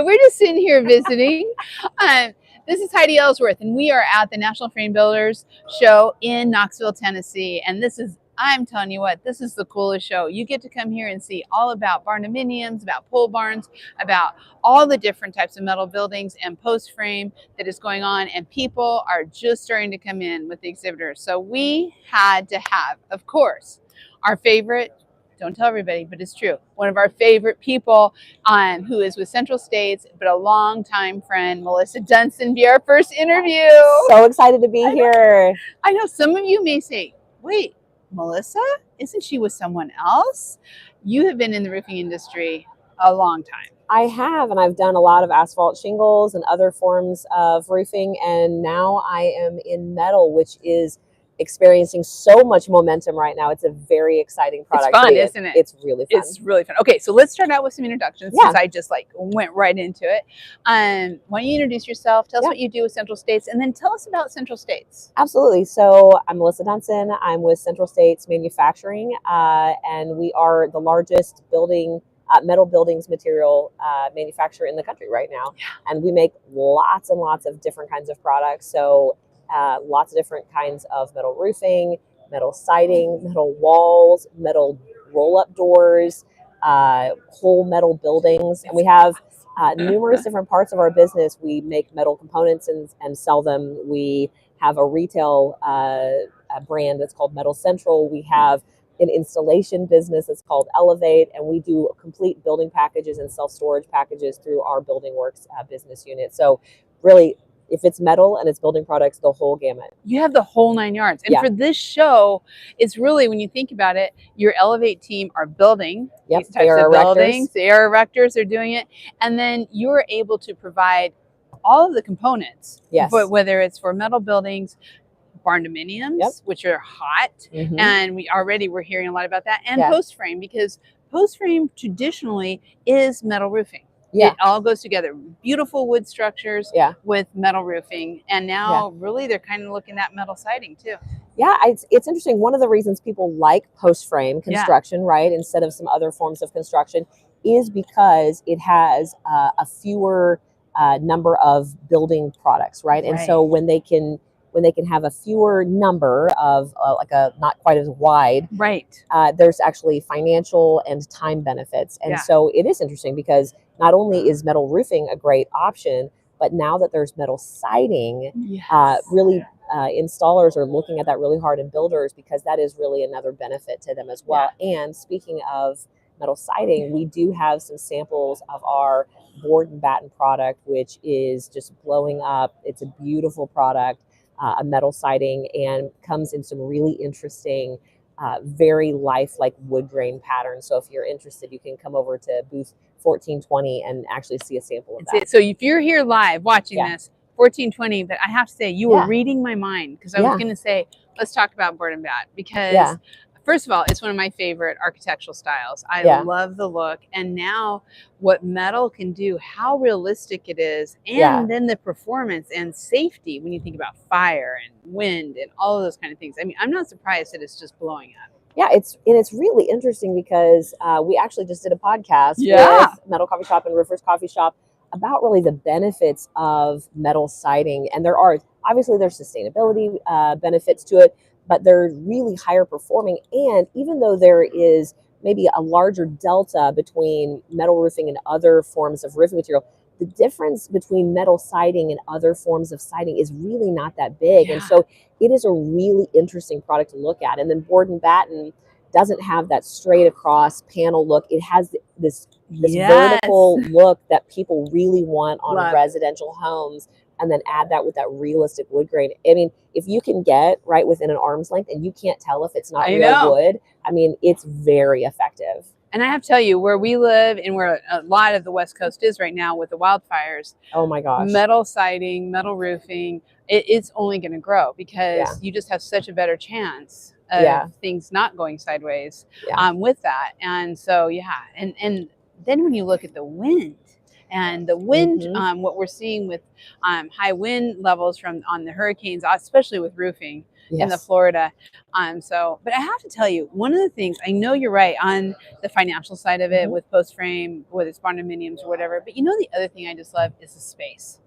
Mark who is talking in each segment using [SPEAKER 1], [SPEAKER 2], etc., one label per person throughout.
[SPEAKER 1] we're just sitting here visiting. This is Heidi Ellsworth, and we are at the National Frame Builders Show in Knoxville, Tennessee. And I'm telling you what, this is the coolest show. You get to come here and see all about barndominiums, about pole barns, about all the different types of metal buildings and post frame that is going on. And people are just starting to come in with the exhibitors. So we had to have, of course, our favorite, don't tell everybody, but it's true, one of our favorite people who is with Central States, but a longtime friend, Melissa Dunson, be our first interview.
[SPEAKER 2] So excited to be here.
[SPEAKER 1] I know some of you may say, wait, Melissa, isn't she with someone else? You have been in the roofing industry a long time.
[SPEAKER 2] I have, and I've done a lot of asphalt shingles and other forms of roofing, and now I am in metal, which is experiencing so much momentum right now. It's a very exciting product.
[SPEAKER 1] It's fun, isn't it?
[SPEAKER 2] It's really fun.
[SPEAKER 1] It's really fun. Okay, so let's start out with some introductions since I just went right into it. Why don't you introduce yourself, tell us what you do with Central States, and then tell us about Central States.
[SPEAKER 2] Absolutely. So I'm Melissa Dunson. I'm with Central States Manufacturing, and we are the largest metal buildings material manufacturer in the country right now. Yeah. And we make lots and lots of different kinds of products. So lots of different kinds of metal roofing, metal siding, metal walls, metal roll-up doors, whole metal buildings. And we have numerous different parts of our business. We make metal components and sell them. We have a retail brand that's called Metal Central. We have an installation business that's called Elevate, and we do complete building packages and self-storage packages through our Building Works business unit. So really, if it's metal and it's building products, the whole gamut.
[SPEAKER 1] You have the whole 9 yards. And for this show, it's really, when you think about it, your Elevate team are building these types of buildings. They are erectors, they're doing it. And then you're able to provide all of the components, but whether it's for metal buildings, barndominiums, which are hot, and we're hearing a lot about that, and post frame, because post frame traditionally is metal roofing. It all goes together. Beautiful wood structures with metal roofing. And now really they're kind of looking at metal siding too.
[SPEAKER 2] Yeah, it's interesting. One of the reasons people like post frame construction, right, instead of some other forms of construction, is because it has a fewer number of building products, right? And so when they can have a fewer number of not quite as wide, there's actually financial and time benefits. And so it is interesting because not only is metal roofing a great option, but now that there's metal siding, installers are looking at that really hard, and builders, because that is really another benefit to them as well. And speaking of metal siding, we do have some samples of our board and batten product, which is just blowing up. It's a beautiful product. A metal siding, and comes in some really interesting, very lifelike wood grain patterns. So if you're interested, you can come over to booth 1420 and actually see a sample of that.
[SPEAKER 1] So if you're here live watching this, 1420, but I have to say, you were reading my mind, because I was going to say, let's talk about board and bat, because first of all, it's one of my favorite architectural styles. I love the look. And now what metal can do, how realistic it is, and then the performance and safety when you think about fire and wind and all of those kind of things. I mean, I'm not surprised that it's just blowing up.
[SPEAKER 2] Yeah, it's really interesting because we actually just did a podcast with Metal Coffee Shop and Roofers Coffee Shop about really the benefits of metal siding. And there's sustainability benefits to it, but they're really higher performing. And even though there is maybe a larger delta between metal roofing and other forms of roofing material, the difference between metal siding and other forms of siding is really not that big. And so it is a really interesting product to look at. And then board and batten doesn't have that straight across panel look. It has this vertical look that people really want on residential homes. And then add that with that realistic wood grain. I mean, if you can get right within an arm's length and you can't tell if it's not real wood, I mean, it's very effective.
[SPEAKER 1] And I have to tell you, where we live and where a lot of the West Coast is right now with the wildfires,
[SPEAKER 2] oh my gosh,
[SPEAKER 1] metal siding, metal roofing, it's only going to grow, because you just have such a better chance of things not going sideways with that. And so, and then when you look at the wind, and the wind, what we're seeing with high wind levels from on the hurricanes, especially with roofing in the Florida. But I have to tell you, one of the things, I know you're right on the financial side of it with post frame, whether it's barndominiums or whatever, but the other thing I just love is the space.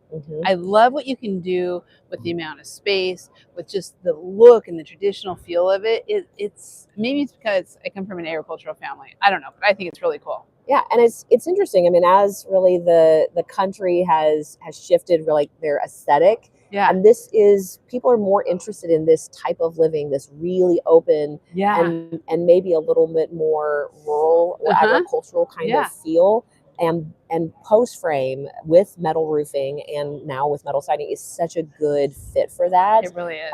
[SPEAKER 1] I love what you can do with the amount of space, with just the look and the traditional feel of it. It's maybe it's because I come from an agricultural family. I don't know, but I think it's really cool.
[SPEAKER 2] Yeah, and it's interesting. I mean, as really the country has shifted really their aesthetic.
[SPEAKER 1] Yeah.
[SPEAKER 2] And people are more interested in this type of living, this really open and maybe a little bit more rural or agricultural kind of feel. And post frame with metal roofing and now with metal siding is such a good fit for that.
[SPEAKER 1] It really is.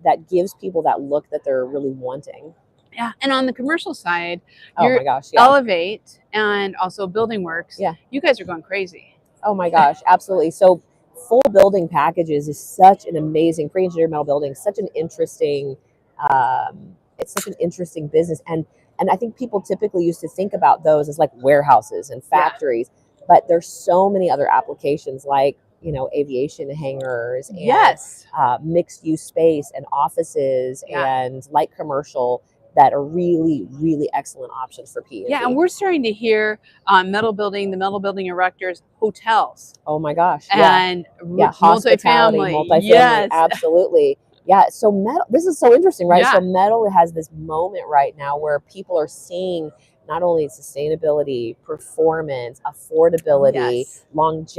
[SPEAKER 2] That gives people that look that they're really wanting.
[SPEAKER 1] Yeah, and on the commercial side, Elevate and also Building Works. Yeah, you guys are going crazy.
[SPEAKER 2] Oh my gosh, absolutely. So full building packages is such an amazing pre-engineered metal building, such an interesting. It's such an interesting business, and I think people typically used to think about those as like warehouses and factories, but there's so many other applications like aviation hangars and mixed use space and offices and light commercial that are really, really excellent options for P&G.
[SPEAKER 1] Yeah, and we're starting to hear the metal building erectors, hotels.
[SPEAKER 2] Oh my gosh.
[SPEAKER 1] And
[SPEAKER 2] multifamily.
[SPEAKER 1] Yes.
[SPEAKER 2] Absolutely. Yeah, so metal, this is so interesting, right? Yeah. So metal has this moment right now where people are seeing not only sustainability, performance, affordability, longevity,